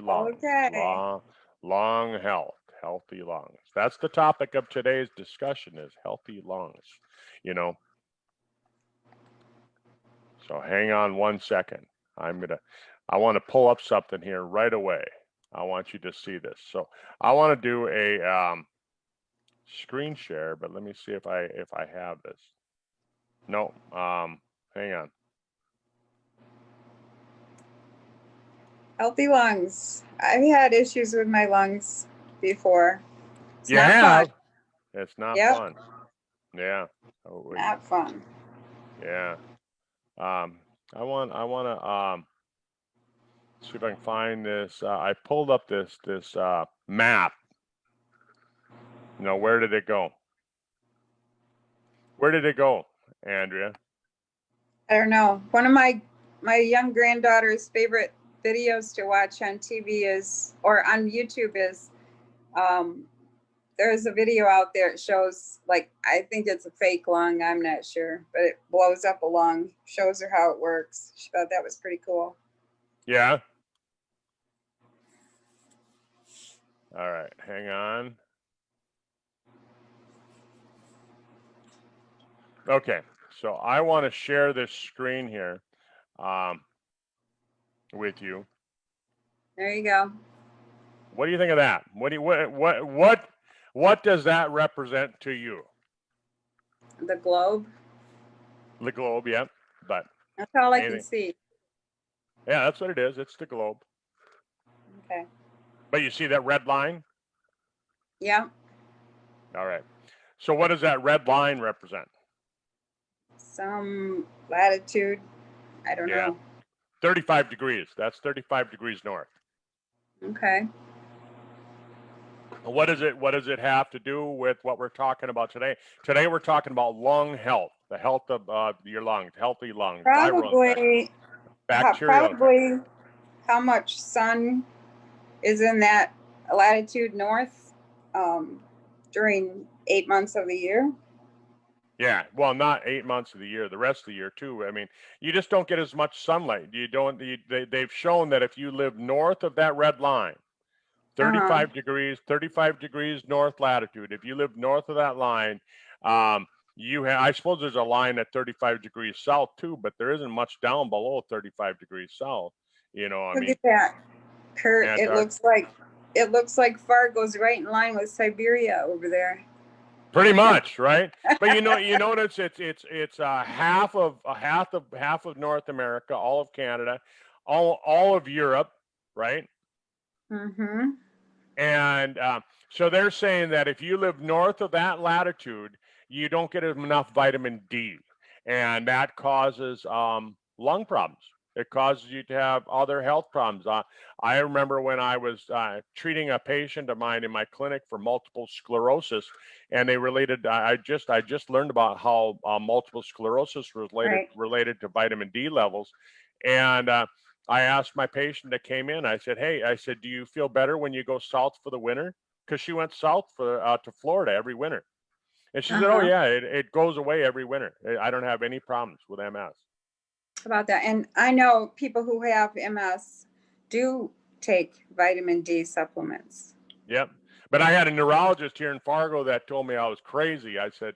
healthy lungs. Okay. Lung health, healthy lungs. That's the topic of today's discussion is healthy lungs, you know. So hang on 1 second. I want to pull up something here right away. I want you to see this. So I want to do a screen share, but let me see if I have this. No, hang on. Healthy lungs. I've had issues with my lungs before. It's You not have? fun. It's not Yep. fun. Yeah. Oh, wait. Not fun. Yeah. I want to see if I can find this. I pulled up this map. You know, where did it go? Where did it go, Andrea? I don't know. One of my young granddaughter's favorite videos to watch on TV is, or on YouTube is, there's a video out there. It shows, like, I think it's a fake lung. I'm not sure, but it blows up a lung, shows her how it works. She thought that was pretty cool. Yeah. All right, hang on. Okay, so I want to share this screen here with you. There you go. What do you think of that? What does that represent to you? The globe. The globe, yeah. But that's all I can see. Yeah, that's what it is. It's the globe. Okay. But you see that red line? Yeah. All right. So what does that red line represent? Some latitude. I don't know. 35 degrees. That's 35 degrees north. Okay. What does it have to do with what we're talking about today? Today we're talking about lung health, the health of your lungs, healthy lungs, probably bacterial. Probably how much sun is in that latitude north during 8 months of the year. Yeah, well, not 8 months of the year, the rest of the year too. I mean, you just don't get as much sunlight. They've shown that if you live north of that red line, 35 degrees north latitude. If you live north of that line, I suppose there's a line at 35 degrees south too, but there isn't much down below 35 degrees south. You know, Look at that, Kurt. It looks like Fargo's right in line with Siberia over there. Pretty much, right? But you notice it's half of North America, all of Canada, all of Europe, right? Mm-hmm. And so they're saying that if you live north of that latitude, you don't get enough vitamin D, and that causes lung problems. It causes you to have other health problems. I remember when I was treating a patient of mine in my clinic for multiple sclerosis, and they related. I just learned about how multiple sclerosis related to vitamin D levels, and I asked my patient that came in. I said, "Hey," I said, "do you feel better when you go south for the winter?" Because she went south to Florida every winter, and she said, "Oh yeah, it goes away every winter. I don't have any problems with MS." About that, and I know people who have MS do take vitamin D supplements. Yep. But I had a neurologist here in Fargo that told me I was crazy. I said,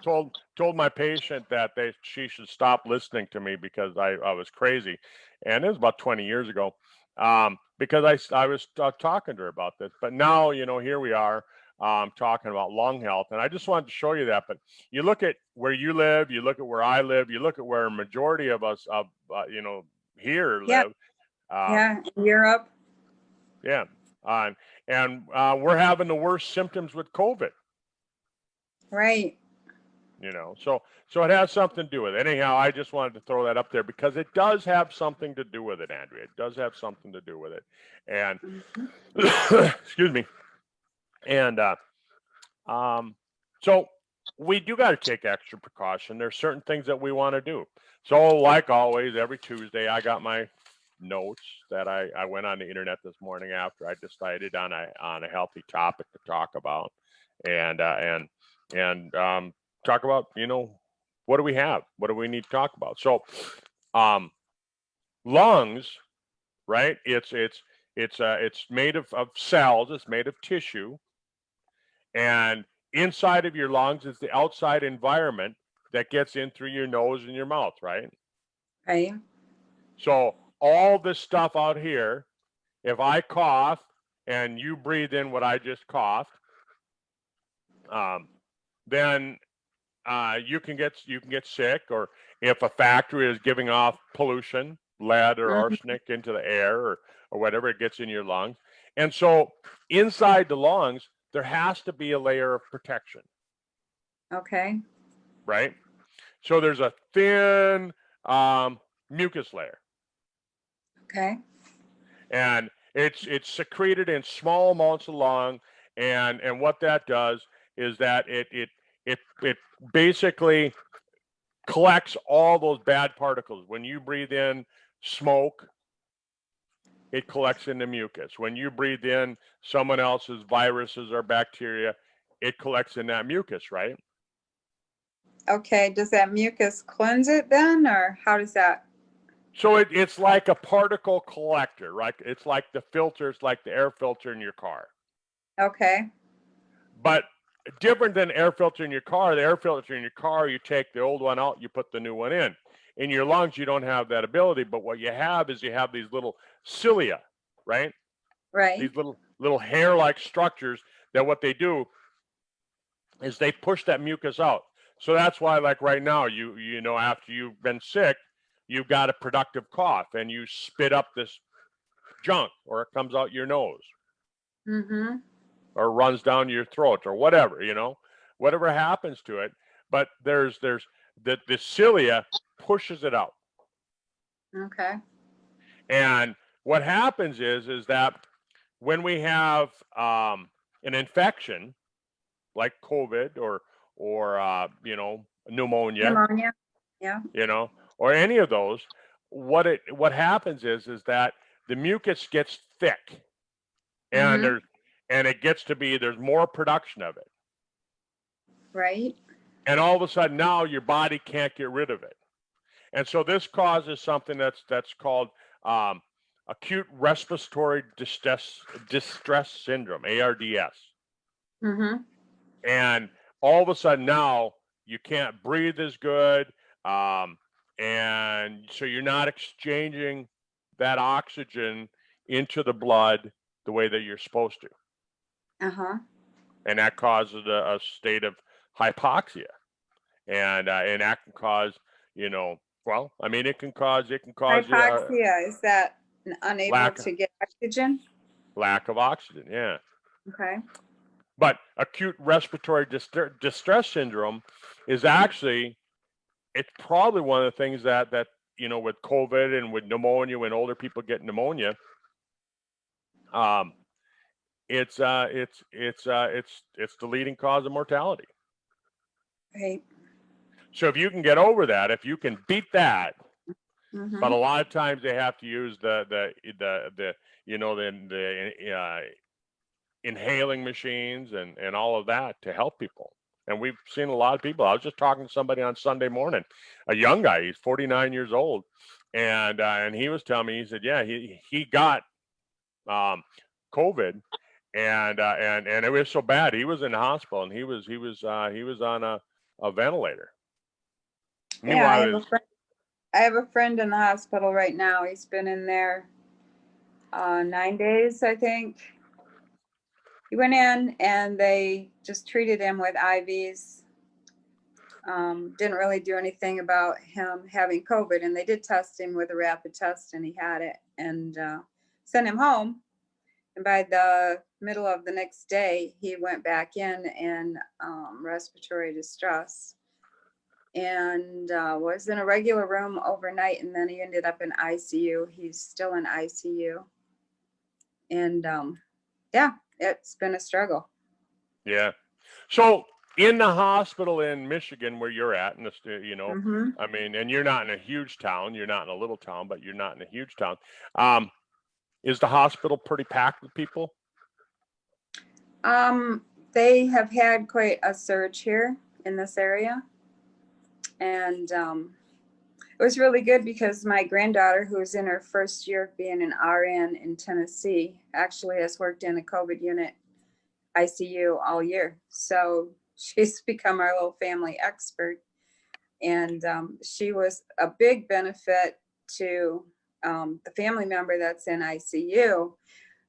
told my patient that she should stop listening to me because I was crazy, and it was about 20 years ago, because I was talking to her about this. But now, here we are talking about lung health, and I just wanted to show you that. But you look at where you live, you look at where I live, you look at where a majority of us here live. In Europe. Yeah. And we're having the worst symptoms with COVID. Right. So it has something to do with it. Anyhow, I just wanted to throw that up there because it does have something to do with it, Andrea. It does have something to do with it. And excuse me. And so we do got to take extra precaution. There's certain things that we want to do. So like always, every Tuesday, I got my notes that I went on the internet this morning after I decided on a healthy topic to talk about, and talk about what do we have, what do we need to talk about. So lungs, right? It's It's made of cells. It's made of tissue, and inside of your lungs is the outside environment that gets in through your nose and your mouth, right? Right. So all this stuff out here, if I cough and you breathe in what I just coughed, then you can get sick. Or if a factory is giving off pollution, lead or Mhm. arsenic into the air, or whatever, it gets in your lungs. And so inside the lungs, there has to be a layer of protection, Okay. right? So there's a thin mucus layer, Okay. and it's secreted in small amounts of lung, and what that does is that it basically collects all those bad particles. When you breathe in smoke, it collects in the mucus. When you breathe in someone else's viruses or bacteria, it collects in that mucus, right? Okay. Does that mucus cleanse it then, or how does that? So it's like a particle collector, right? It's like the filters, like the air filter in your car. Okay. But different than air filter in your car, the air filter in your car, you take the old one out, you put the new one in. In your lungs, you don't have that ability, but what you have is you have these little cilia, right? Right. These little hair-like structures that what they do is they push that mucus out. So that's why, like right now, you know, after you've been sick, you've got a productive cough and you spit up this junk, or it comes out your nose, Mm-hmm. or runs down your throat, or whatever, you know, whatever happens to it. But there's the cilia pushes it out. Okay. And what happens is that when we have an infection like COVID, or you know, pneumonia, Pneumonia. Yeah. you know, or any of those, what happens is that the mucus gets thick, and Mm-hmm. it gets to be, there's more production of it, Right. and all of a sudden now your body can't get rid of it. And so this causes something that's called um, acute respiratory distress syndrome, ARDS. Mm-hmm. And all of a sudden now you can't breathe as good, um, and so you're not exchanging that oxygen into the blood the way that you're supposed to, Uh-huh. and that causes a state of hypoxia, and that can cause, you know, well, I mean, it can cause Hypoxia, is that unable lack to get oxygen? lack of oxygen, yeah. Okay. But acute respiratory distress syndrome is actually, it's probably one of the things that you know, with COVID and with pneumonia, when older people get pneumonia, um, it's the leading cause of mortality. Right. So if you can get over that, if you can beat that, but a Mm-hmm. lot of times they have to use the you know, the inhaling machines and all of that to help people. And we've seen a lot of people. I was just talking to somebody on Sunday morning, a young guy. He's 49 years old, and he was telling me, he said, yeah, he got um, COVID, and it was so bad. He was in the hospital, and he was on a ventilator. Yeah, Meanwhile, his I have a friend in the hospital right now. He's been in there 9 days, I think. He went in and they just treated him with IVs. Didn't really do anything about him having COVID, and they did test him with a rapid test, and he had it, and sent him home. And by the middle of the next day, he went back in respiratory distress, and was in a regular room overnight, and then he ended up in ICU. He's still in ICU, and yeah, it's been a struggle. yeah. So in the hospital in Michigan, where you're at, in the you know, Mm-hmm. I mean, and you're not in a huge town, you're not in a little town, but you're not in a huge town. Um, is the hospital pretty packed with people? They have had quite a surge here in this area, and it was really good because my granddaughter, who's in her first year of being an RN in Tennessee, actually has worked in a COVID unit ICU all year. So she's become our little family expert. And she was a big benefit to the family member that's in ICU.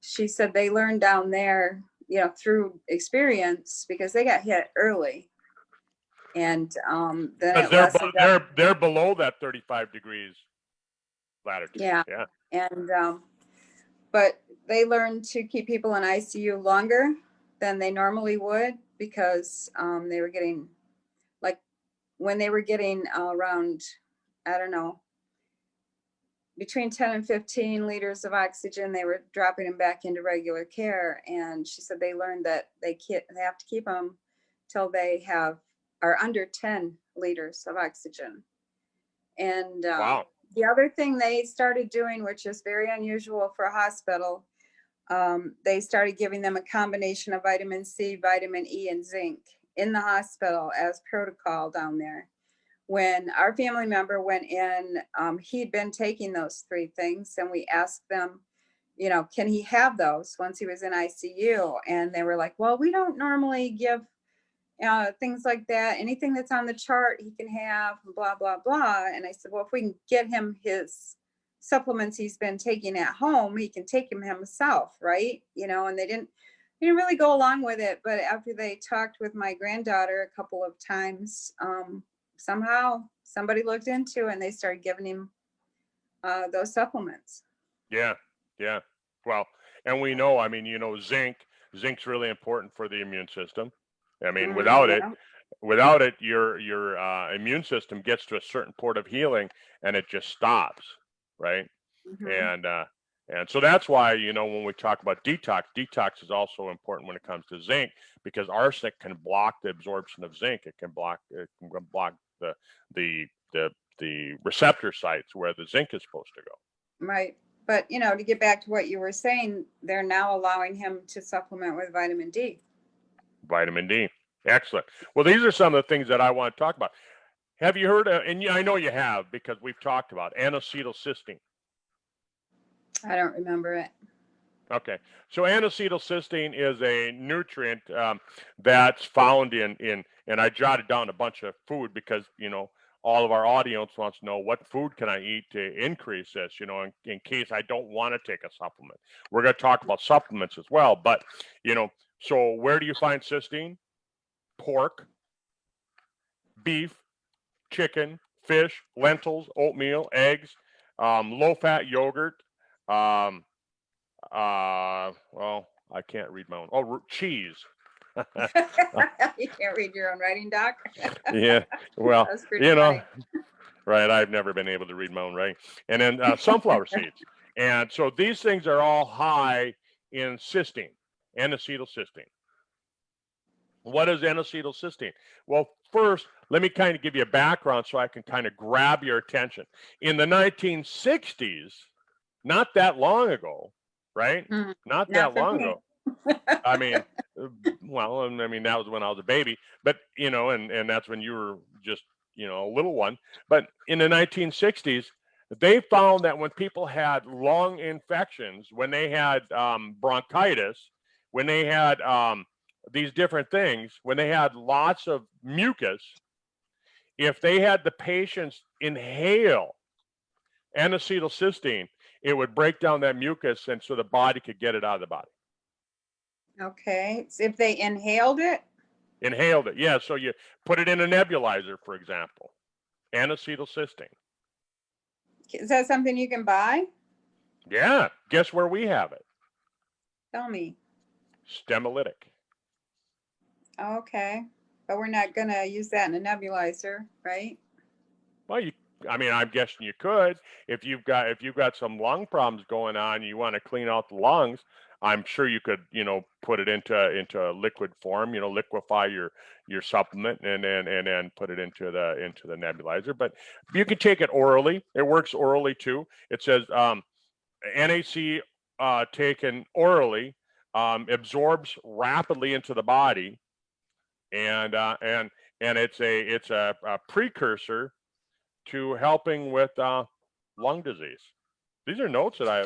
She said they learned down there, you know, through experience because they got hit early. And then Because it lessened up. they're below that 35 degrees latitude. Yeah. Yeah. And but they learned to keep people in ICU longer than they normally would because they were getting, like, when they were getting around, I don't know, between 10 and 15 liters of oxygen, they were dropping them back into regular care. And she said they learned that they have to keep them till they are under 10 liters of oxygen. And Wow. the other thing they started doing, which is very unusual for a hospital, they started giving them a combination of vitamin C, vitamin E, and zinc in the hospital as protocol down there. When our family member went in, he'd been taking those three things, and we asked them, you know, can he have those once he was in ICU? And they were like, well, we don't normally give things like that. Anything that's on the chart he can have, blah, blah, blah. And I said, well, if we can get him his supplements he's been taking at home, he can take them himself, right? You know, and they didn't really go along with it. But after they talked with my granddaughter a couple of times, somehow somebody looked into it and they started giving him those supplements. Yeah. Yeah. Well, and we know, I mean, you know, zinc's really important for the immune system. I mean, without it, your immune system gets to a certain point of healing and it just stops, right? And so that's why, you know, when we talk about detox is also important when it comes to zinc, because arsenic can block the absorption of zinc. It can block the receptor sites where the zinc is supposed to go. Right. But, you know, to get back to what you were saying, they're now allowing him to supplement with vitamin D. Vitamin D. Excellent. Well, these are some of the things that I want to talk about. Have you heard, and I know you have because we've talked about N-acetylcysteine. I don't remember it. Okay. So N-acetylcysteine is a nutrient that's found in, and I jotted down a bunch of food because, you know, all of our audience wants to know what food can I eat to increase this, you know, in case I don't want to take a supplement. We're going to talk about supplements as well, but, you know, so where do you find cysteine? Pork, beef, chicken, fish, lentils, oatmeal, eggs, low-fat yogurt, well, I can't read my own. Oh, cheese. You can't read your own writing, Doc? Yeah, well, you know, funny. right, I've never been able to read my own writing. And then sunflower seeds. And so these things are all high in cysteine, N-acetylcysteine. What is N-acetylcysteine? Well, first, let me kind of give you a background so I can kind of grab your attention. In the 1960s, not that long ago, right? Not that long ago. I mean, well, I mean, that was when I was a baby, but, you know, and that's when you were just, you know, a little one. But in the 1960s, they found that when people had lung infections, when they had bronchitis, when they had these different things, when they had lots of mucus, if they had the patients inhale N-acetylcysteine, it would break down that mucus and so the body could get it out of the body. Okay. So if they inhaled it? Inhaled it, yeah. So you put it in a nebulizer, for example, N-acetylcysteine. Is that something you can buy? Yeah. Guess where we have it? Tell me. Stemolytic. Okay. But we're not going to use that in a nebulizer, right? Well, I mean, I'm guessing you could if you've got some lung problems going on. You want to clean out the lungs. I'm sure you could, you know, put it into a liquid form. You know, liquefy your supplement and then put it into the nebulizer. But you can take it orally. It works orally too. It says NAC taken orally absorbs rapidly into the body, and it's a precursor to helping with lung disease. These are notes that I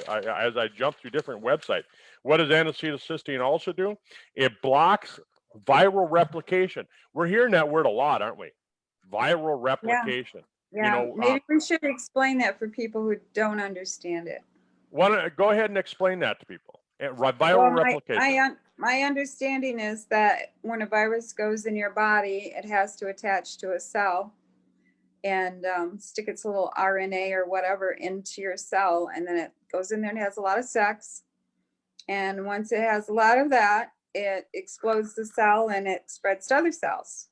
as I jump through different websites. What does N-acetylcysteine also do? It blocks viral replication. We're hearing that word a lot, aren't we? Viral replication. Yeah, maybe we should explain that for people who don't understand it. Go ahead and explain that to people. Viral Well, replication. my understanding is that when a virus goes in your body, it has to attach to a cell and stick its little RNA or whatever into your cell, and then it goes in there and has a lot of sex. And once it has a lot of that, it explodes the cell and it spreads to other cells.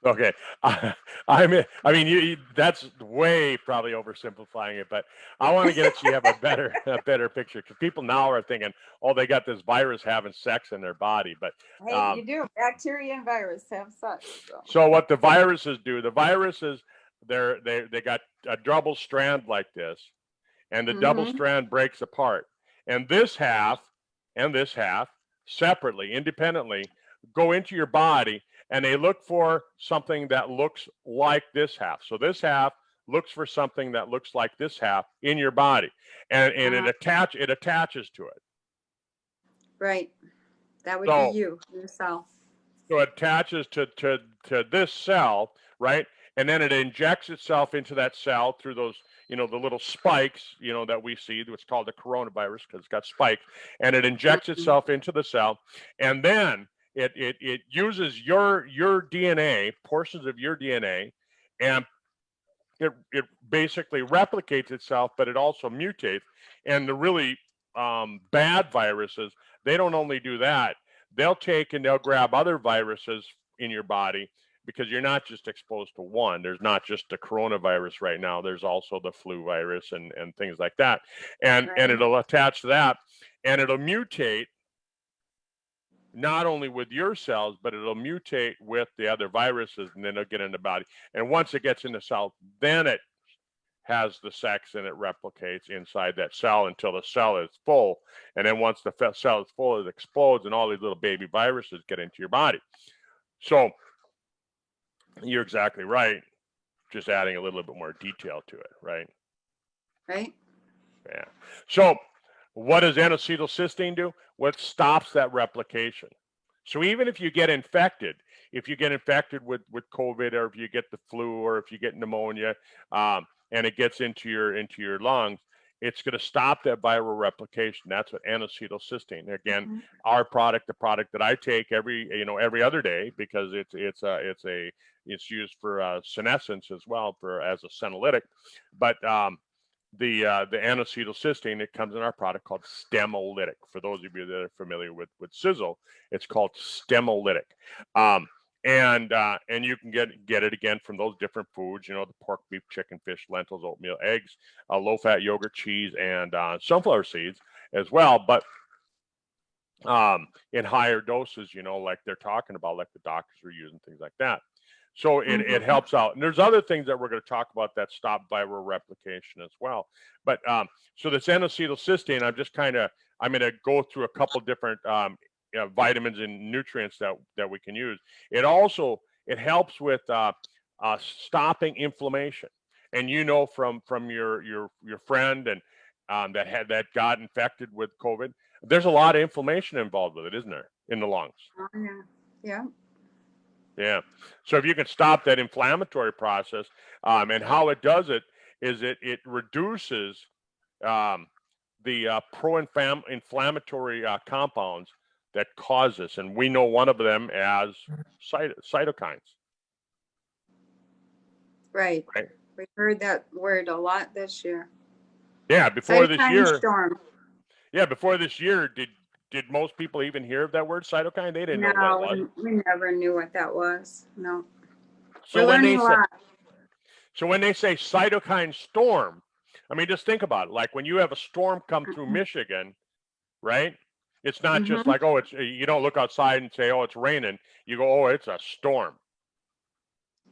Okay, I mean, that's way probably oversimplifying it, but I want to get it so you have a better picture, because people now are thinking, oh, they got this virus having sex in their body, but Hey, you do. Bacteria and virus have sex. So what the viruses do, the viruses, they got a double strand like this, and the double strand breaks apart, and this half separately, independently, go into your body, and they look for something that looks like this half. So this half looks for something that looks like this half in your body, and it attaches to it. Right. That would be you, yourself. So it attaches to this cell, right? And then it injects itself into that cell through those, the little spikes, that we see. What's called the coronavirus, because it's got spikes, and it injects itself into the cell, and then it uses your DNA, portions of your DNA, and it basically replicates itself, but it also mutates. And the really bad viruses, they don't only do that, they'll take and they'll grab other viruses in your body, because you're not just exposed to one. There's not just the coronavirus right now. There's also the flu virus and things like that. And it'll attach to that, and it'll mutate not only with your cells, but it'll mutate with the other viruses, and then it'll get in the body. And once it gets in the cell, then it has the sex and it replicates inside that cell until the cell is full. And then once the cell is full, it explodes, and all these little baby viruses get into your body. So you're exactly right. Just adding a little bit more detail to it, right? Right. Yeah. So what does N-acetylcysteine do? What stops that replication? So even if you get infected, with COVID, or if you get the flu, or if you get pneumonia, and it gets into your lungs, it's going to stop that viral replication. That's what N-acetylcysteine. Again, our product, the product that I take every other day, because it's used for senescence as well, as a senolytic, but the N-acetylcysteine, it comes in our product called Stemolytic. For those of you that are familiar with Sizzle, it's called Stemolytic. And you can get it again from those different foods, the pork, beef, chicken, fish, lentils, oatmeal, eggs, low-fat yogurt, cheese, and sunflower seeds as well. But in higher doses, like they're talking about, like the doctors are using, things like that. So it helps out. And there's other things that we're going to talk about that stop viral replication as well. But so this N-acetylcysteine, I'm going to go through a couple different vitamins and nutrients that we can use. It helps with stopping inflammation. And from your friend and that got infected with COVID, there's a lot of inflammation involved with it, isn't there, in the lungs? Oh, yeah. Yeah. Yeah. So if you can stop that inflammatory process, and how it does it is it reduces the pro-inflammatory compounds that cause this, and we know one of them as cytokines. Right. We heard that word a lot this year. Yeah, before this year. Storm. Yeah, before this year, did most people even hear of that word cytokine? They didn't know what it was. We never knew what that was. No. So when they say cytokine storm, I mean, just think about it. Like when you have a storm come through Michigan, right? It's not just like, you don't look outside and say, oh, it's raining. You go, oh, it's a storm.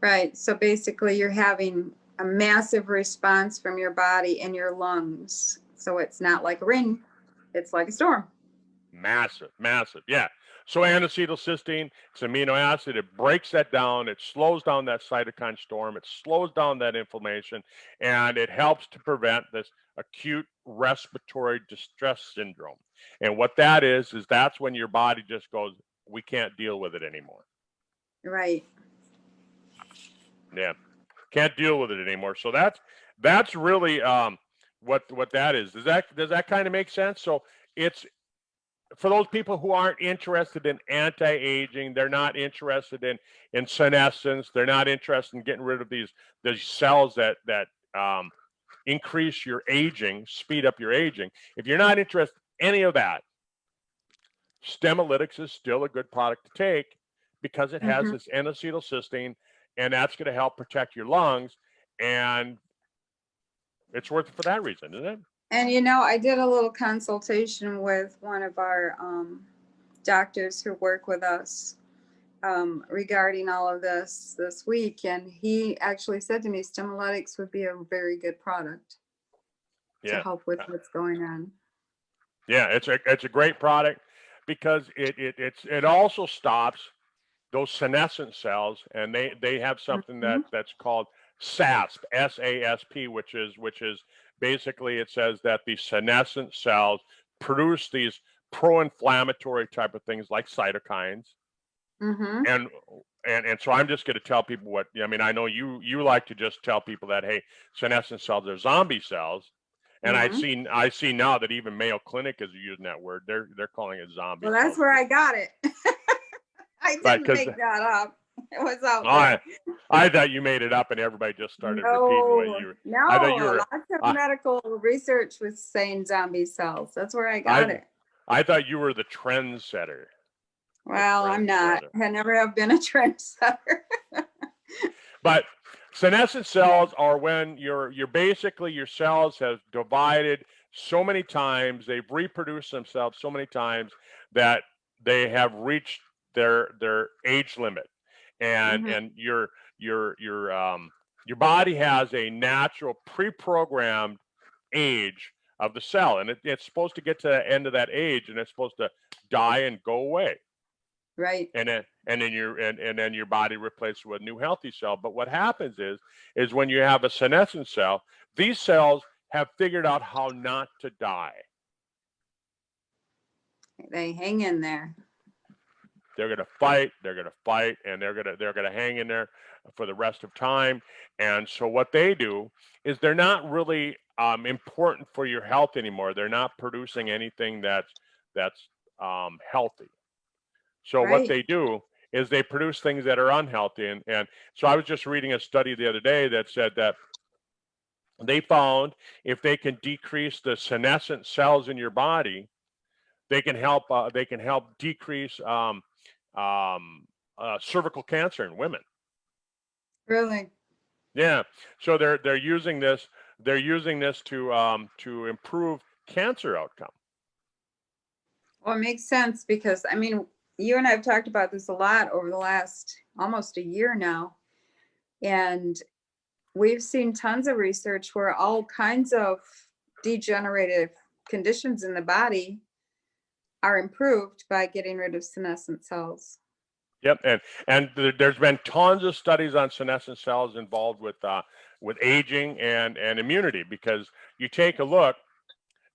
Right. So basically you're having a massive response from your body and your lungs. So it's not like rain, it's like a storm. Massive, massive. Yeah. So N-acetylcysteine, it's amino acid. It breaks that down. It slows down that cytokine storm. It slows down that inflammation, and it helps to prevent this acute respiratory distress syndrome. And what that is that's when your body just goes, we can't deal with it anymore. Right. Yeah. Can't deal with it anymore. So that's really what that is. Does that kind of make sense? So it's for those people who aren't interested in anti-aging, they're not interested in senescence, they're not interested in getting rid of these cells that increase your aging, speed up your aging. If you're not interested in any of that, Stemolytics is still a good product to take because it has this N-acetylcysteine, and that's going to help protect your lungs, and it's worth it for that reason, isn't it? And I did a little consultation with one of our doctors who work with us regarding all of this week, and he actually said to me, Stemolytics would be a very good product to help with what's going on. Yeah, it's a great product because it also stops those senescent cells, and they have something that's called SASP, SASP, which is basically, it says that the senescent cells produce these pro-inflammatory type of things like cytokines. And so I'm just going to tell people what, I mean, I know you like to just tell people that, hey, senescent cells are zombie cells. And I see now that even Mayo Clinic is using that word. They're calling it zombie. Well, that's where I got it. I didn't make that up. It was out there. I thought you made it up and everybody just started repeating what you were. No, I thought you were, lots of medical research was saying zombie cells. That's where I got it. I thought you were the trendsetter. Well, I'm not. I never have been a trendsetter. But senescent cells are when you're basically, your cells have divided so many times, they've reproduced themselves so many times that they have reached their age limit, and your body has a natural pre-programmed age of the cell, and it's supposed to get to the end of that age, and it's supposed to die and go away. Right. And then your body replaces with a new healthy cell. But what happens is when you have a senescent cell, these cells have figured out how not to die. They hang in there. They're going to fight, and they're going to hang in there for the rest of time. And so what they do is they're not really important for your health anymore. They're not producing anything that's healthy. So what they do is they produce things that are unhealthy. And so I was just reading a study the other day that said that they found if they can decrease the senescent cells in your body, they can help decrease cervical cancer in women. Really? Yeah. So they're using this to improve cancer outcome. Well, it makes sense because, I mean, you and I have talked about this a lot over the last almost a year now. And we've seen tons of research where all kinds of degenerative conditions in the body are improved by getting rid of senescent cells. Yep, and there's been tons of studies on senescent cells involved with aging and immunity, because you take a look,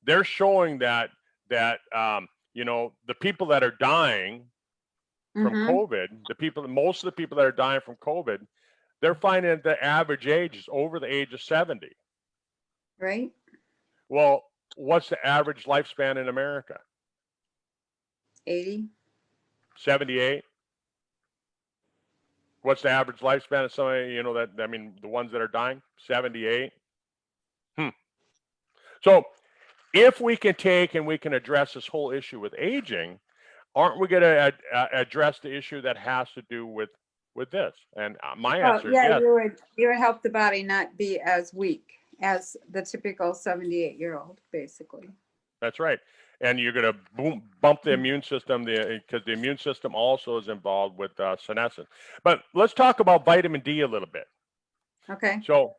they're showing that the people that are dying from COVID, most of the people that are dying from COVID, they're finding that the average age is over the age of 70. Right. Well, what's the average lifespan in America? 80. 78. What's the average lifespan of somebody, the ones that are dying? 78. So if we can take and we can address this whole issue with aging, aren't we going to address the issue that has to do with this? And my answer is yes. You would help the body not be as weak as the typical 78-year-old, basically. That's right. And you're going to bump the immune system, because the immune system also is involved with senescence. But let's talk about vitamin D a little bit. Okay. So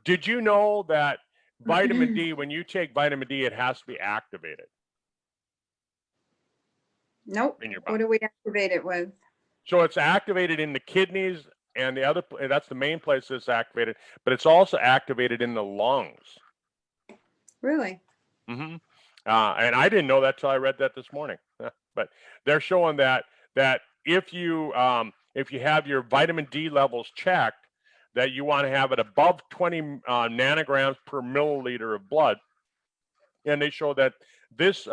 did you know that vitamin D, when you take vitamin D, it has to be activated? Nope. in your What body. do we activate it with? So it's activated in the kidneys and that's the main place it's activated, but it's also activated in the lungs. Really? hmm and I didn't know that till I read that this morning. But they're showing that if you have your vitamin D levels checked, that you want to have it above 20 nanograms per milliliter of blood, and they show that this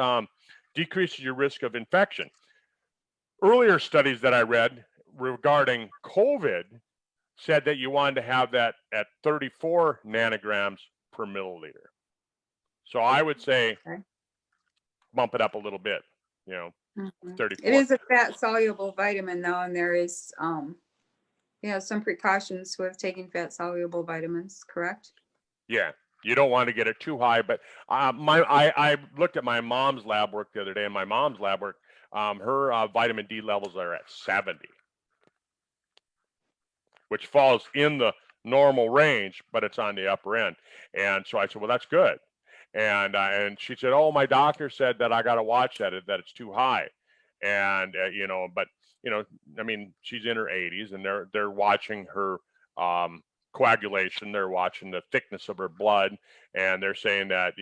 decreases your risk of infection. Earlier studies that I read regarding COVID said that you wanted to have that at 34 nanograms per milliliter. So I would say Okay. bump it up a little bit, Mhm. 34. It is a fat soluble vitamin though, and there is, some precautions with taking fat soluble vitamins, correct? Yeah, you don't want to get it too high, but I looked at my mom's lab work the other day, and my mom's lab work, her vitamin D levels are at 70, which falls in the normal range, but it's on the upper end. And so I said, well, that's good. And she said, oh, my doctor said that I got to watch that it's too high. And but I mean, she's in her 80s, and they're watching her coagulation. They're watching the thickness of her blood, and they're saying that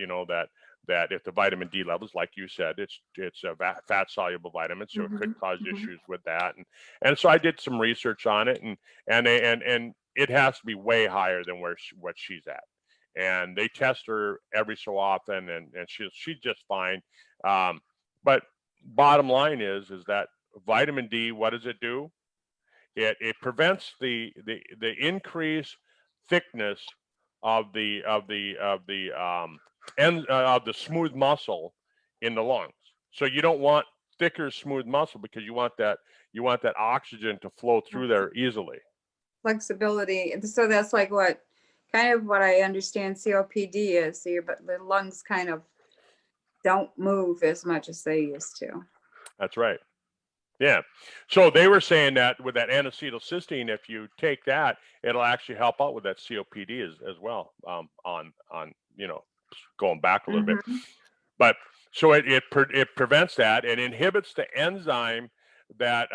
that if the vitamin D levels, like you said, it's a fat soluble vitamin, so it could cause issues with that. And so I did some research on it, and it has to be way higher than what she's at. And they test her every so often, and she's just fine. But bottom line is that vitamin D, what does it do? It prevents the increased thickness of the of the smooth muscle in the lungs. So you don't want thicker, smooth muscle, because you want that oxygen to flow through there easily. Flexibility. And so that's like kind of what I understand COPD is. So but the lungs kind of don't move as much as they used to. That's right. Yeah. So they were saying that with that N-acetylcysteine, if you take that, it'll actually help out with that COPD as well. On going back a little bit, Mhm. but so it prevents that and inhibits the enzyme that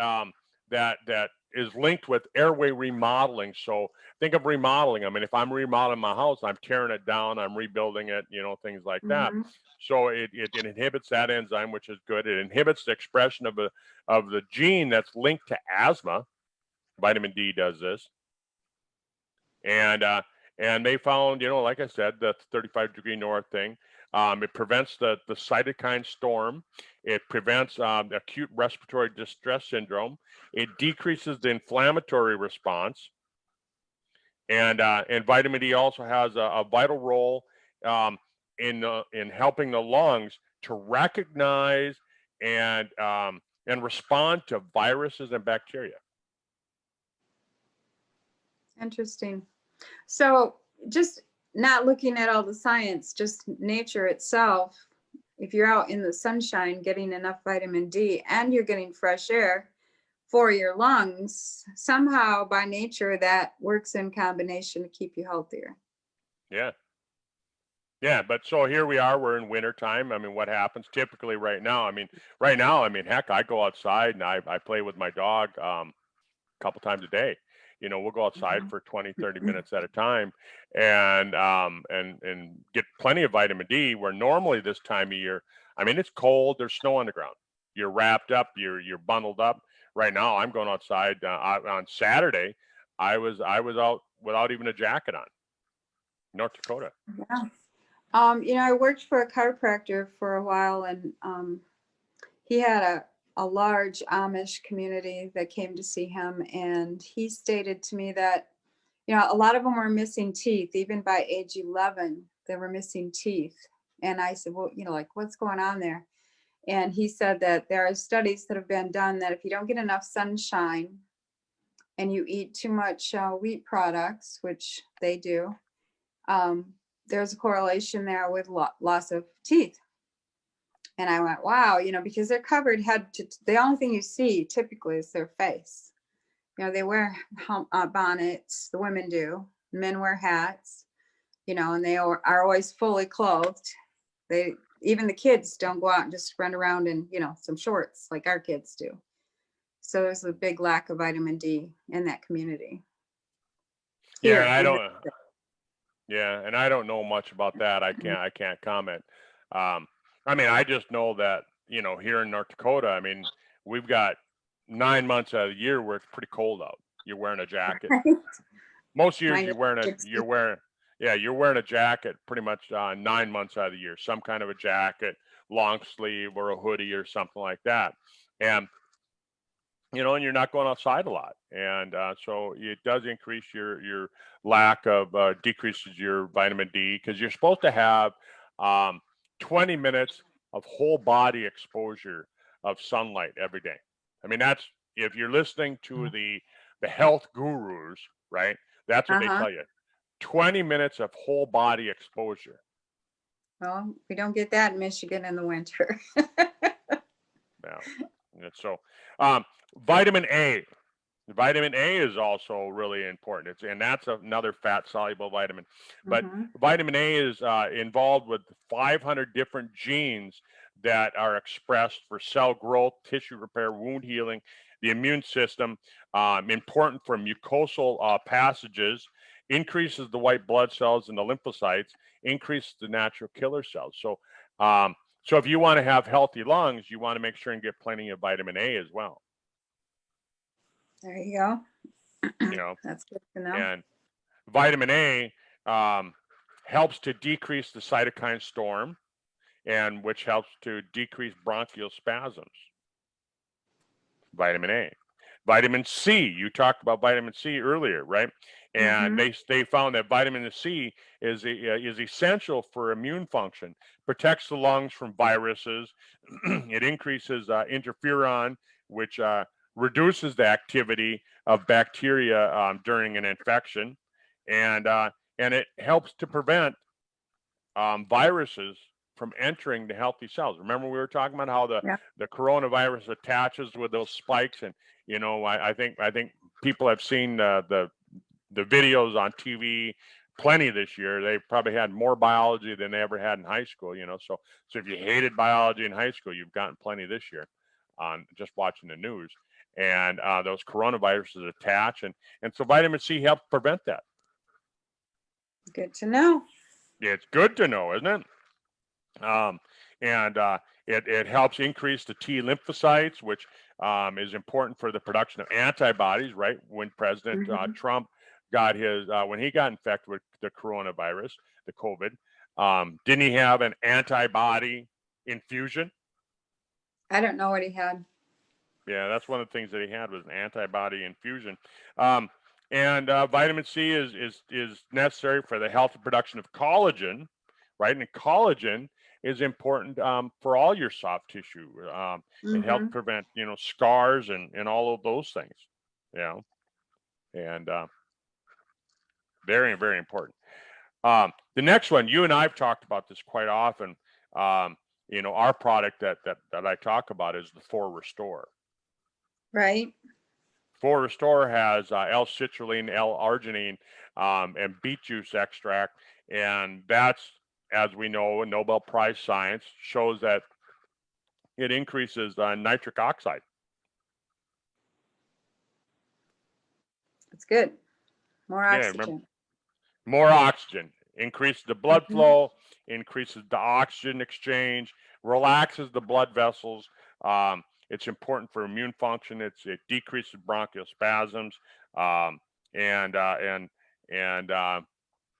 that is linked with airway remodeling. So think of remodeling. I mean, if I'm remodeling my house, I'm tearing it down, I'm rebuilding it, things like that. Mhm. So it inhibits that enzyme, which is good. It inhibits the expression of the gene that's linked to asthma. Vitamin D does this, and they found, like I said, the 35-degree north thing. It prevents the cytokine storm. It prevents acute respiratory distress syndrome. It decreases the inflammatory response. And vitamin D also has a vital role in helping the lungs to recognize and respond to viruses and bacteria. Interesting. So just not looking at all the science, just nature itself. If you're out in the sunshine getting enough vitamin D and you're getting fresh air for your lungs, somehow by nature that works in combination to keep you healthier. Yeah. Yeah, but so here we are, we're in winter time. I mean, what happens typically right now? I mean, heck, I go outside and I play with my dog a couple times a day. We'll go outside for 20, 30 minutes at a time and get plenty of vitamin D, where normally this time of year, I mean, it's cold, there's snow on the ground. You're wrapped up, you're bundled up. Right now, I'm going outside on Saturday. I was out without even a jacket on. North Dakota. Yeah. I worked for a chiropractor for a while, and he had a large Amish community that came to see him, and he stated to me that, a lot of them were missing teeth. Even by age 11, they were missing teeth. And I said, well, like, what's going on there? And he said that there are studies that have been done that if you don't get enough sunshine and you eat too much wheat products, which they do, there's a correlation there with loss of teeth. And I went, wow, because they're covered head to, the only thing you see typically is their face. They wear bonnets, the women do, men wear hats, and they are always fully clothed. They even the kids don't go out and just run around in, some shorts like our kids do. So there's a big lack of vitamin D in that community. Yeah, Here, and I don't know much about that. I can't comment. I mean, I just know that, here in North Dakota, I mean, we've got 9 months out of the year where it's pretty cold out. You're wearing a jacket. Most years Minus you're wearing a jacket pretty much 9 months out of the year, some kind of a jacket, long sleeve or a hoodie or something like that. And and you're not going outside a lot, and so it does increase your lack of decreases your vitamin D, because you're supposed to have 20 minutes of whole body exposure of sunlight every day. I mean, that's, if you're listening to the health gurus, right? That's what they tell you. 20 minutes of whole body exposure. Well, we don't get that in Michigan in the winter. Yeah. And so, vitamin A. Vitamin A is also really important. And that's another fat soluble vitamin. But vitamin A is involved with 500 different genes that are expressed for cell growth, tissue repair, wound healing, the immune system, important for mucosal passages, increases the white blood cells and the lymphocytes, increases the natural killer cells. So, so if you want to have healthy lungs, you want to make sure and get plenty of vitamin A as well. There you go. That's good to know. And vitamin A helps to decrease the cytokine storm, and which helps to decrease bronchial spasms. Vitamin A. Vitamin C, you talked about vitamin C earlier, right? And they found that vitamin C is essential for immune function, protects the lungs from viruses. It increases interferon, which reduces the activity of bacteria during an infection, and it helps to prevent viruses from entering the healthy cells. Remember, we were talking about how the coronavirus attaches with those spikes, and I think people have seen the videos on TV plenty this year. They probably had more biology than they ever had in high school. So if you hated biology in high school, you've gotten plenty this year on just watching the news. And those coronaviruses attach, and so vitamin C helps prevent that. Good to know. It's good to know, isn't it? And it helps increase the T lymphocytes, which is important for the production of antibodies, right? When President Trump got his, when he got infected with the coronavirus, the COVID, didn't he have an antibody infusion? I don't know what he had. Yeah, that's one of the things that he had, was an antibody infusion. And vitamin C is necessary for the healthy production of collagen, right? And collagen is important for all your soft tissue. It helps prevent, scars and all of those things. And very, very important. The next one, you and I've talked about this quite often. Our product that I talk about is the 4Restore. Right. 4Restore has L-citrulline, L-arginine, and beet juice extract, and that's, as we know, Nobel Prize science shows that it increases nitric oxide. That's good. More Yeah, oxygen. More oxygen increases the blood flow, increases the oxygen exchange, relaxes the blood vessels. It's important for immune function. It decreases bronchial spasms, and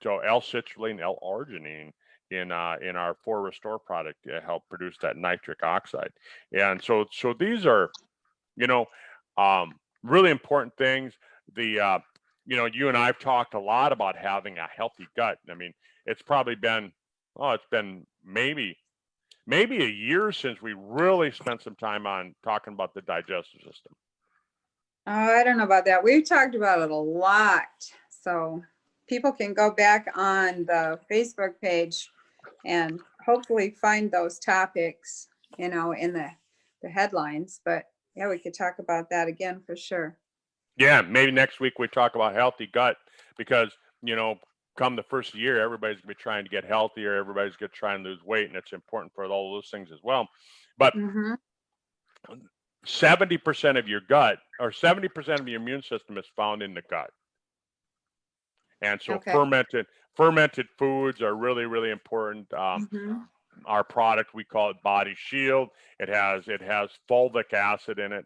so L-citrulline, L-arginine in our 4Restore product help produce that nitric oxide. And so these are, really important things. The you and I've talked a lot about having a healthy gut. I mean, it's probably been maybe a year since we really spent some time on talking about the digestive system. Oh, I don't know about that. We've talked about it a lot. So people can go back on the Facebook page and hopefully find those topics, in the headlines. But yeah, we could talk about that again for sure. Yeah, maybe next week we talk about healthy gut, because, come the first year, everybody's gonna be trying to get healthier. Everybody's gonna try and lose weight, and it's important for all those things as well. But Mm-hmm. 70% of your gut, or 70% of your immune system, is found in the gut. And so Okay. fermented foods are really, really important. Mm-hmm. Our product, we call it Body Shield. It has fulvic acid in it.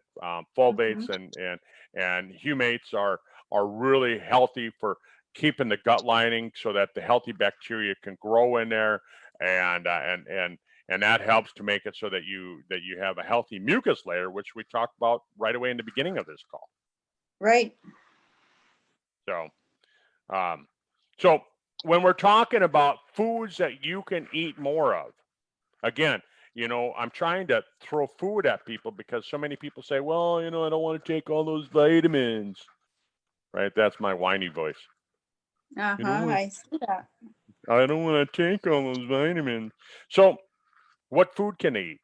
Fulvates and humates are really healthy for keeping the gut lining so that the healthy bacteria can grow in there, and that helps to make it so that you have a healthy mucus layer, which we talked about right away in the beginning of this call. Right. So, so when we're talking about foods that you can eat more of, again, I'm trying to throw food at people because so many people say, well, I don't want to take all those vitamins, right? That's my whiny voice. Uh-huh. I see that. I don't want to take all those vitamins. So what food can they eat?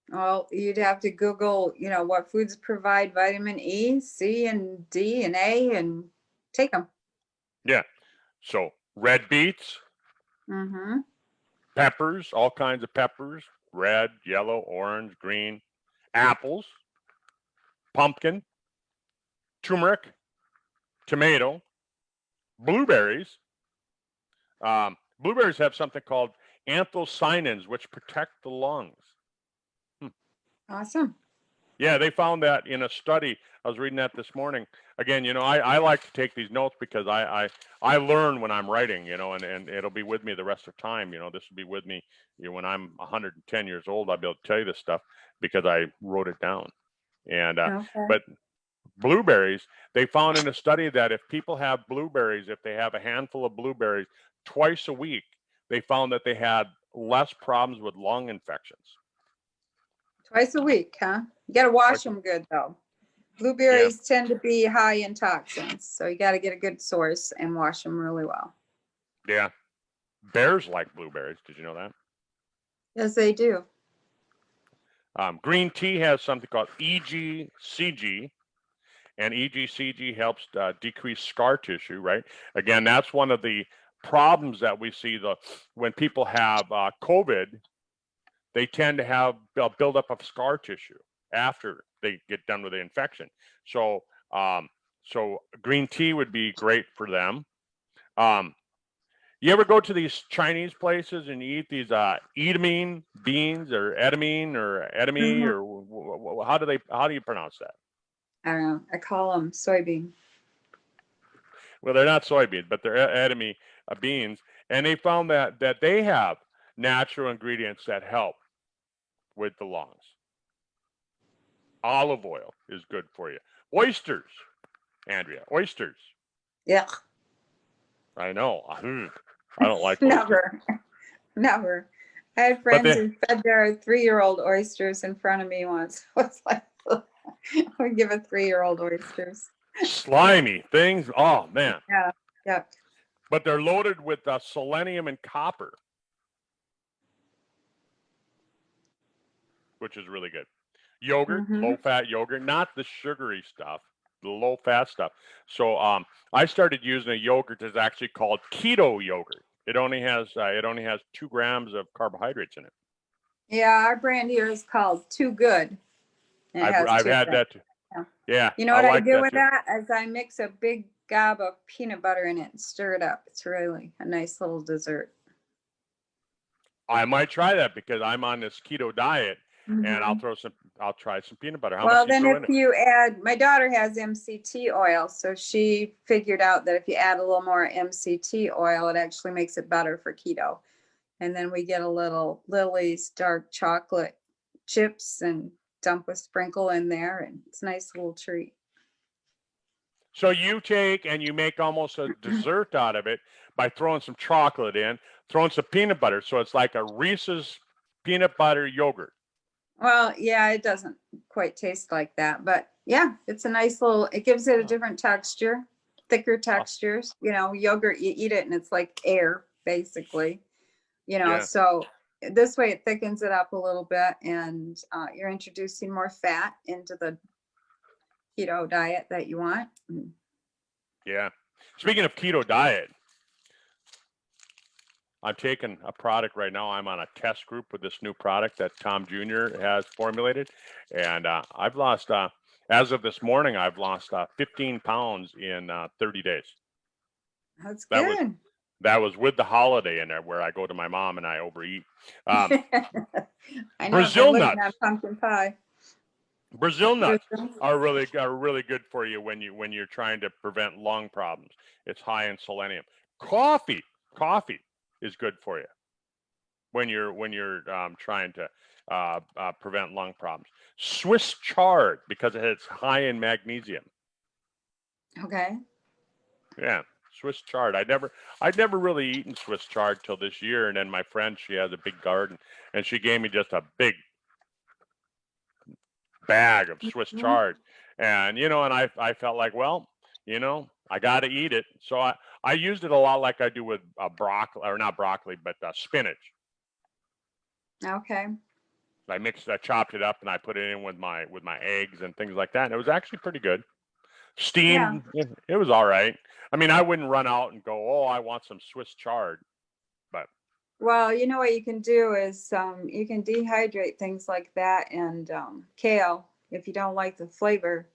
Well, you'd have to Google, what foods provide vitamin E, C, and D, and A, and take them. Yeah. So red beets, Mm-hmm. peppers, all kinds of peppers, red, yellow, orange, green, apples, pumpkin, turmeric, tomato, blueberries. Blueberries have something called anthocyanins, which protect the lungs. Awesome. Yeah, they found that in a study. I was reading that this morning. Again, I like to take these notes because I learn when I'm writing, and it'll be with me the rest of time. This will be with me when I'm 110 years old. I'll be able to tell you this stuff because I wrote it down. And Okay. but blueberries, they found in a study that if people have blueberries, if they have a handful of blueberries twice a week, they found that they had less problems with lung infections. Twice a week, huh? You got to wash them good, though. Blueberries tend to be high in toxins, so you got to get a good source and wash them really well. Yeah. Bears like blueberries. Did you know that? Yes, they do. Green tea has something called EGCG, and EGCG helps decrease scar tissue, right? Again, that's one of the problems that we see when people have COVID, they tend to have a buildup of scar tissue after they get done with the infection. So, so green tea would be great for them. You ever go to these Chinese places and you eat these edamame beans or edamame or edamame or how do you pronounce that? I don't know. I call them soybean. Well, they're not soybeans, but they're edamame beans, and they found that they have natural ingredients that help with the lungs. Olive oil is good for you. Oysters, Andrea, oysters. Yeah. I know. I don't like oysters. Never. I had friends who fed their 3-year-old oysters in front of me once. I was like, I would give a 3-year-old oysters. Slimy things. Oh, man. Yeah. Yep. But they're loaded with selenium and copper, which is really good. Yogurt, low-fat yogurt, not the sugary stuff, the low-fat stuff. So I started using a yogurt that's actually called keto yogurt. It only has 2 grams of carbohydrates in it. Yeah, our brand here is called Too Good. I've had that too. Yeah. You know what I do with that? Is I mix a big gob of peanut butter in it and stir it up. It's really a nice little dessert. I might try that because I'm on this keto diet, and I'll try some peanut butter. Well, then if you add, my daughter has MCT oil, so she figured out that if you add a little more MCT oil, it actually makes it better for keto. And then we get a little Lily's dark chocolate chips and dump a sprinkle in there, and it's a nice little treat. So you take and you make almost a dessert out of it by throwing some chocolate in, throwing some peanut butter. So it's like a Reese's peanut butter yogurt. Well, yeah, it doesn't quite taste like that, but yeah, it's a nice little, it gives it a different texture, thicker textures. Yogurt, you eat it and it's like air, basically. So this way it thickens it up a little bit, and you're introducing more fat into the keto diet that you want. Yeah. Speaking of keto diet, I'm taking a product right now. I'm on a test group with this new product that Tom Jr. has formulated. And I've lost, as of this morning, I've lost 15 pounds in 30 days. That's That was good. that was with the holiday in there where I go to my mom and I overeat. Um, I know, I've Brazil been living on nuts. pumpkin pie. Brazil nuts Brazil. are really good for you when you're trying to prevent lung problems. It's high in selenium. Coffee is good for you when you're trying to prevent lung problems. Swiss chard because it's high in magnesium. Okay. Yeah, Swiss chard. I'd never really eaten Swiss chard till this year, and then my friend, she has a big garden, and she gave me just a big bag of Swiss Mhm. chard, and and I felt like, well, I got to eat it, so I used it a lot like I do with broccoli, or not broccoli, but spinach. Okay. I chopped it up and I put it in with my eggs and things like that, and it was actually pretty good. Yeah. Steamed, it was all right. I mean, I wouldn't run out and go, oh, I want some Swiss chard, but Well, you know what you can do is you can dehydrate things like that and kale. If you don't like the flavor,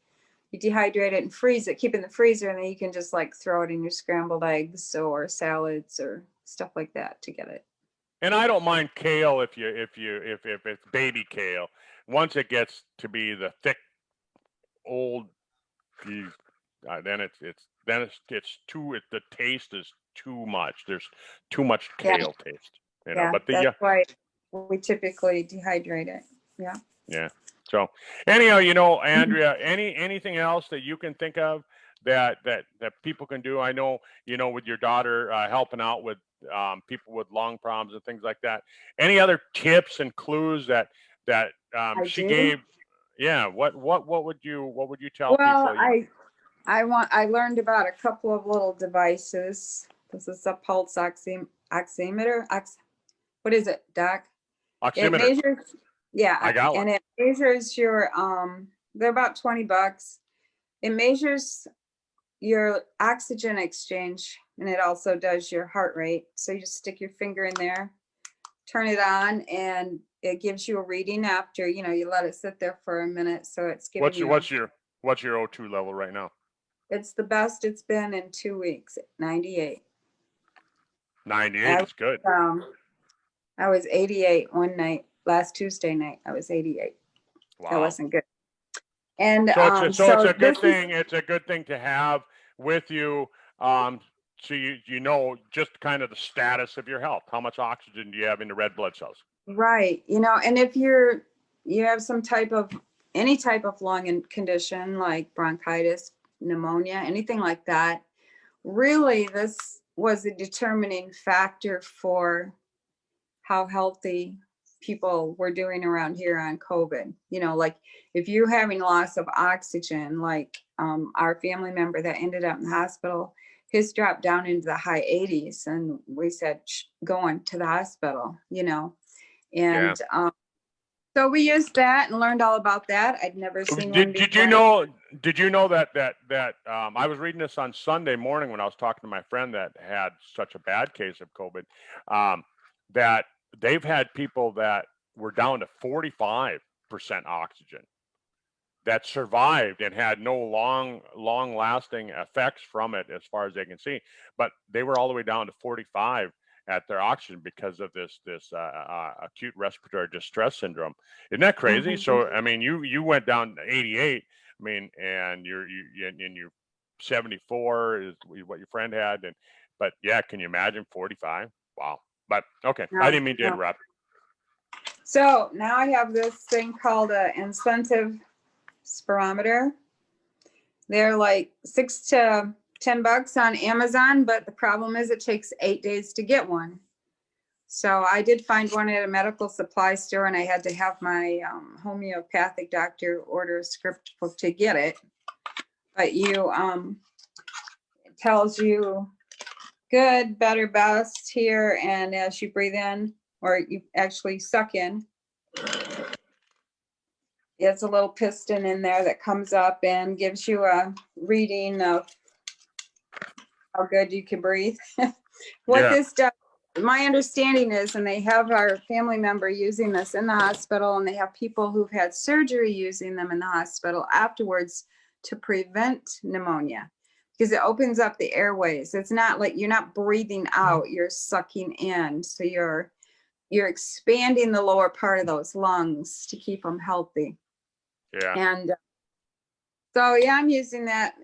you dehydrate it and freeze it, keep it in the freezer, and then you can just like throw it in your scrambled eggs or salads or stuff like that to get it. and I don't mind kale if it's baby kale. Once it gets to be the thick old, you- then the taste is too much. There's too much Yeah, kale taste, yeah, But that's why we typically dehydrate it. Yeah. yeah. So anyhow, Mhm. Andrea, anything else that you can think of that people can do? I know, with your daughter helping out with people with lung problems and things like that. Any other tips and clues that I she do. gave? Yeah. What would you tell Well, people? I learned about a couple of little devices. This is a pulse oximeter. What is it, Doc? It Oximeter. measures, I yeah, got one. and it measures your they're about $20. It measures your oxygen exchange and it also does your heart rate. So you just stick your finger in there, turn it on, and it gives you a reading after, you let it sit there for a minute. So it's giving What's your you what's your what's your O2 level right now? it's the best it's been in 2 weeks, 98. 98 I, is good. um, I was 88 one night, last Tuesday night, I was 88. That Wow. wasn't good. And So it's a good this is thing. It's a good thing to have with you. So you know just kind of the status of your health. How much oxygen do you have in the red blood cells? right. And if you have any type of condition like bronchitis, pneumonia, anything like that, really this was a determining factor for how healthy people were doing around here on COVID. Like if you're having loss of oxygen, like our family member that ended up in the hospital, his dropped down into the high 80s. And we said, going to the hospital. Yeah. And so we used that and learned all about that. I'd never seen one Did you before. know? Did you know that I was reading this on Sunday morning when I was talking to my friend that had such a bad case of COVID, that they've had people that were down to 45% oxygen that survived and had no long lasting effects from it as far as they can see, but they were all the way down to 45 at their oxygen because of this acute respiratory distress syndrome. Isn't that crazy? Mhm. So I mean, you went down to 88. I mean, and you're 74 is what your friend had, and but yeah, can you imagine 45? Wow. But okay, I No, didn't mean to no. interrupt. So now I have this thing called an incentive spirometer. They're like $6 to $10 on Amazon, but the problem is it takes 8 days to get one. So I did find one at a medical supply store, and I had to have my homeopathic doctor order a script book to get it. But it tells you good, better, best here, and as you breathe in, or you actually suck in, it's a little piston in there that comes up and gives you a reading of how good you can breathe. What Yeah. this does, my understanding is, and they have our family member using this in the hospital, and they have people who've had surgery using them in the hospital afterwards to prevent pneumonia, because it opens up the airways. It's not like you're not breathing out, you're sucking in. So you're expanding the lower part of those lungs to keep them healthy. Yeah. And so, yeah, I'm using that,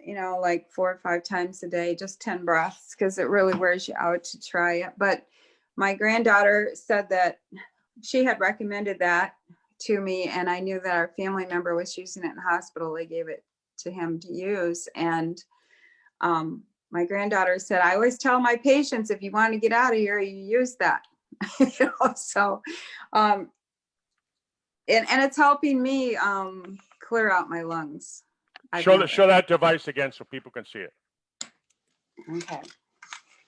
like 4 or 5 times a day, just 10 breaths, because it really wears you out to try it. But my granddaughter said that she had recommended that to me, and I knew that our family member was using it in the hospital. They gave it to him to use. And my granddaughter said, I always tell my patients, if you want to get out of here, you use that. So, and it's helping me clear out my lungs. Show that device again so people can see it. Okay.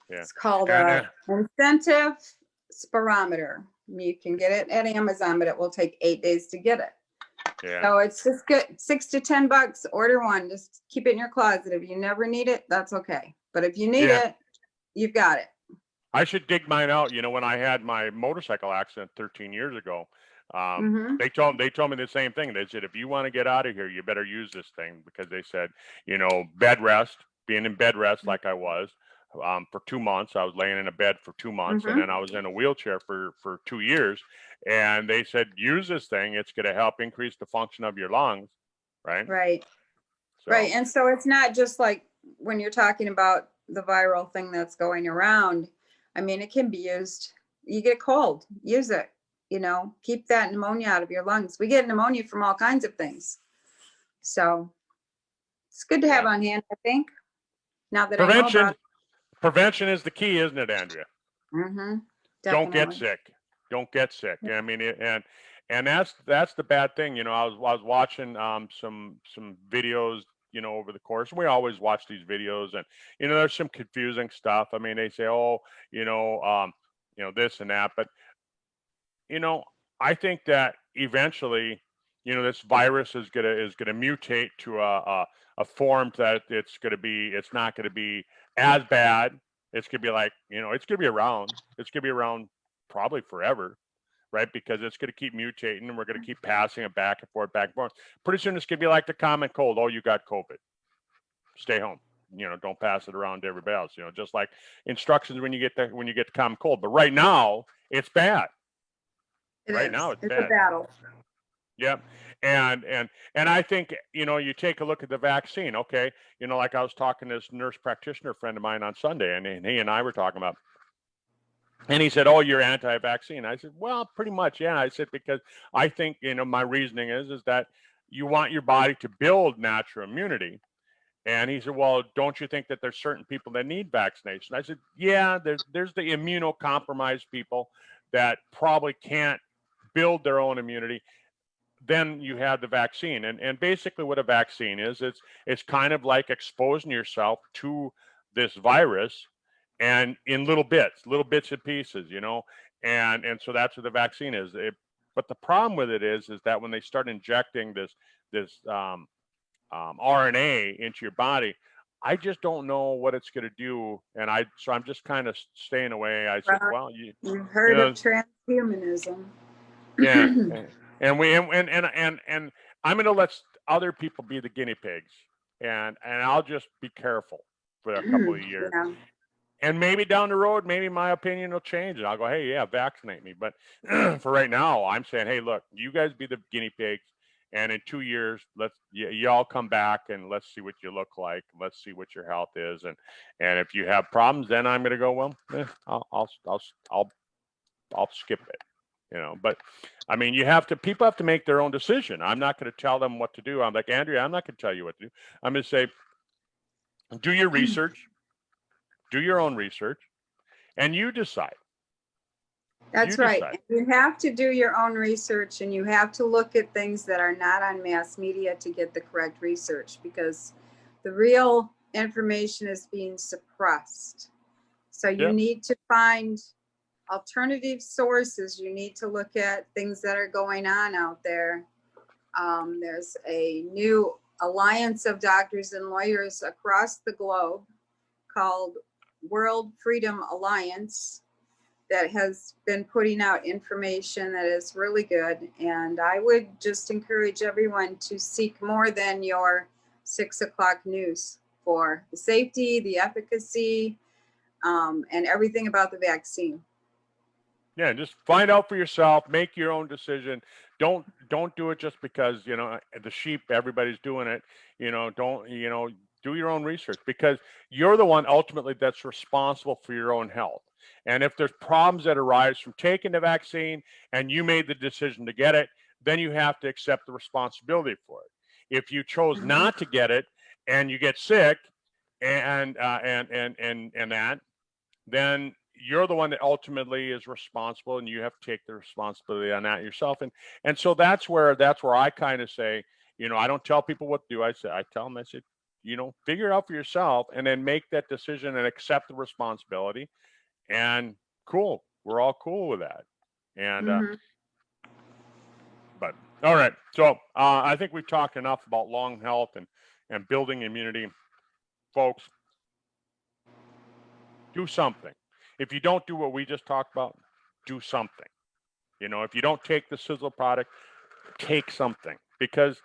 Yeah. It's called And, incentive spirometer. You can get it at Amazon, but it will take 8 days to get it. yeah. So it's just good, $6 to $10. Order one. Just keep it in your closet. If you never need it, that's okay. But if you need it, you've got it. I should dig mine out. When I had my motorcycle accident 13 years ago, they told me the same thing. They said, if you want to get out of here, you better use this thing, because they said, bed rest, being in bed rest like I was for 2 months. I was laying in a bed for 2 months, and then I was in a wheelchair for 2 years. And they said, use this thing. It's going to help increase the function of your lungs. Right. Right. So, Right. And so it's not just like when you're talking about the viral thing that's going around. I mean, it can be used. You get cold, use it, keep that pneumonia out of your lungs. We get pneumonia from all kinds of things. So it's good to have on hand, I think, now that I know about it. Prevention is the key, isn't it, Andrea? Don't get Definitely. sick. Don't get sick. I mean, and that's the bad thing. I was watching some videos, over the course. And we always watch these videos, and there's some confusing stuff. I mean, they say, oh, this and that, but I think that eventually, this virus is gonna mutate to a form that it's not gonna be as bad. It's gonna be like, it's gonna be around. It's gonna be around probably forever, right? Because it's gonna keep mutating, and we're gonna keep passing it back and forth, back and forth. Pretty soon, it's gonna be like the common cold. Oh, you got COVID. Stay home. Don't pass it around to everybody else. Just like instructions when you get the common cold. But right now, it's bad. Now it's bad. A battle. Yep. And I think, you take a look at the vaccine. Okay. Like I was talking to this nurse practitioner friend of mine on Sunday, and he and I were talking about, and he said, oh, you're anti-vaccine. I said, well, pretty much. Yeah. I said, because I think, my reasoning is that you want your body to build natural immunity. And he said, well, don't you think that there's certain people that need vaccination? I said, yeah, there's the immunocompromised people that probably can't build their own immunity. Then you have the vaccine. And basically what a vaccine is, it's kind of like exposing yourself to this virus, and in little bits and pieces, and so that's what the vaccine is. But the problem with it is that when they start injecting this RNA into your body, I just don't know what it's going to do, and so I'm just kind of staying away. I said, well, you've heard of transhumanism. Yeah, and I'm going to let other people be the guinea pigs, and I'll just be careful for a couple of years. Yeah. And maybe down the road, maybe my opinion will change, and I'll go, hey, yeah, vaccinate me. But for right now, I'm saying, hey, look, you guys be the guinea pigs, and in 2 years, y'all come back and let's see what you look like. Let's see what your health is, and if you have problems, then I'm going to go, well, I'll skip it. But I mean, people have to make their own decision. I'm not going to tell them what to do. I'm like, Andrea, I'm not going to tell you what to do. I'm going to say, do your research, do your own research, and you decide. That's right. You have to do your own research, and you have to look at things that are not on mass media to get the correct research, because the real information is being suppressed. So you need to find alternative sources. You need to look at things that are going on out there. There's a new alliance of doctors and lawyers across the globe called World Freedom Alliance that has been putting out information that is really good. And I would just encourage everyone to seek more than your 6 o'clock news for the safety, the efficacy, and everything about the vaccine. Yeah, just find out for yourself, make your own decision. Don't do it just because, the sheep, everybody's doing it. Don't, do your own research, because you're the one ultimately that's responsible for your own health. And if there's problems that arise from taking the vaccine and you made the decision to get it, then you have to accept the responsibility for it. If you chose not to get it and you get sick and that, then you're the one that ultimately is responsible, and you have to take the responsibility on that yourself. And so that's where I kind of say, I don't tell people what to do. I tell them, I said, figure it out for yourself and then make that decision and accept the responsibility. And cool, we're all cool with that. And but all right, so I think we've talked enough about lung health and building immunity. Folks, do something. If you don't do what we just talked about, do something. If you don't take the Sizzle product, take something, because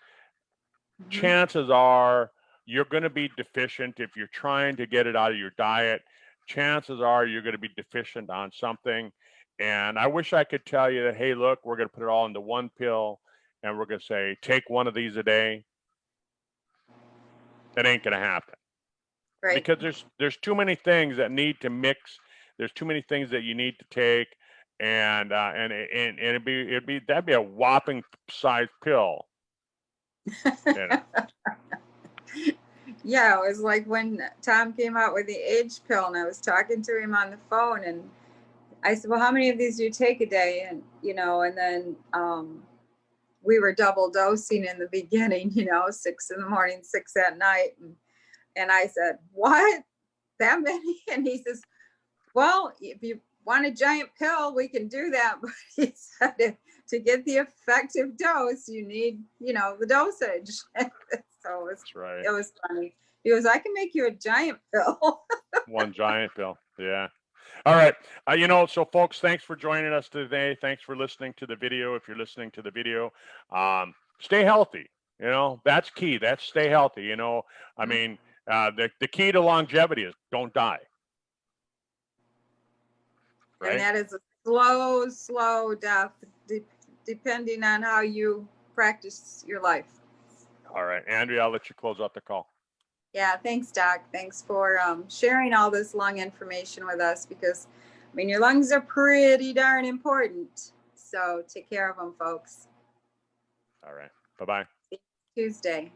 chances are you're going to be deficient if you're trying to get it out of your diet. Chances are you're going to be deficient on something. And I wish I could tell you that, hey, look, we're going to put it all into one pill and we're going to say, take one of these a day. That ain't going to happen. Right. Because there's too many things that need to mix. There's too many things that you need to take, and that'd be a whopping size pill. Yeah, it was like when Tom came out with the age pill, and I was talking to him on the phone, and I said, well, how many of these do you take a day? And, and then we were double dosing in the beginning, 6 in the morning, 6 at night. And I said, what? That many? And he says, well, if you want a giant pill, we can do that. But he said, to get the effective dose, you need, the dosage. So That's right. It was funny. He goes, I can make you a giant pill. One giant pill. Yeah. All right. So folks, thanks for joining us today. Thanks for listening to the video. If you're listening to the video, stay healthy. That's key. That's stay healthy. I mean, the key to longevity is don't die. Right? And that is a slow death, depending on how you practice your life. All right, Andrea, I'll let you close out the call. Yeah, thanks, Doc. Thanks for sharing all this lung information with us, because, your lungs are pretty darn important. So take care of them, folks. All right. Bye-bye. Tuesday.